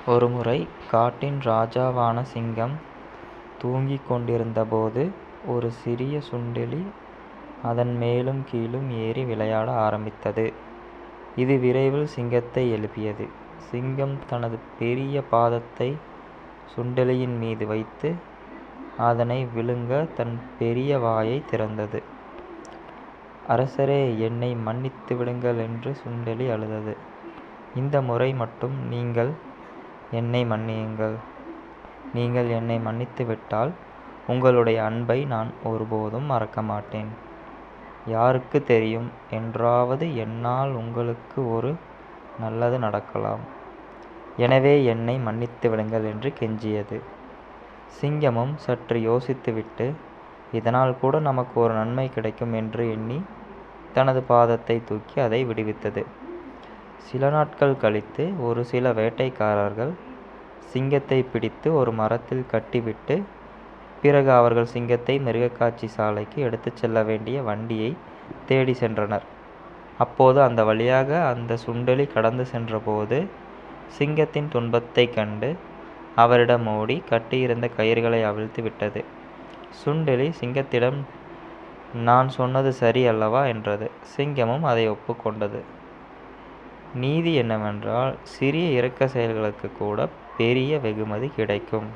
ஒருமுறை காட்டின் ராஜாவான சிங்கம் தூங்கிக் கொண்டிருந்தபோது ஒரு சிறிய சுண்டெலி அதன் மேலும் கீழும் ஏறி விளையாட ஆரம்பித்தது. இது விரைவில் சிங்கத்தை எழுப்பியது. சிங்கம் தனது பெரிய பாதத்தை சுண்டெலியின் மீது வைத்து அதனை விழுங்க தன் பெரிய வாயை திறந்தது. அரசரே, என்னை மன்னித்து விடுங்கள் என்று சுண்டெலி அழுதது. இந்த முறை மட்டும் நீங்கள் என்னை மன்னியுங்கள். நீங்கள் என்னை மன்னித்து விட்டால் உங்களுடைய அன்பை நான் ஒருபோதும் மறக்க மாட்டேன். யாருக்கு தெரியும், என்றாவது என்னால் உங்களுக்கு ஒரு நல்லது நடக்கலாம். எனவே என்னை மன்னித்து விடுங்கள் என்று கெஞ்சியது. சிங்கமும் சற்று யோசித்துவிட்டு, இதனால் கூட நமக்கு ஒரு நன்மை கிடைக்கும் என்று எண்ணி தனது பாதத்தை தூக்கி அதை விடுவித்தது. சில நாட்கள் கழித்து ஒரு சில வேட்டைக்காரர்கள் சிங்கத்தை பிடித்து ஒரு மரத்தில் கட்டிவிட்டு பிறகு அவர்கள் சிங்கத்தை மிருகக்காட்சி சாலைக்கு எடுத்துச் செல்ல வேண்டிய வண்டியை தேடி சென்றனர். அப்போது அந்த வழியாக அந்த சுண்டெலி கடந்து சென்றபோது சிங்கத்தின் துன்பத்தைக் கண்டு அவரிடம் ஓடி கட்டியிருந்த கயிறுகளை அவிழ்த்து விட்டது. சுண்டெலி சிங்கத்திடம், நான் சொன்னது சரி அல்லவா என்றது. சிங்கமும் அதை ஒப்புக்கொண்டது. நீதி என்னவென்றால், சிறிய இரக்க செயல்களுக்கு கூட பெரிய வெகுமதி கிடைக்கும்.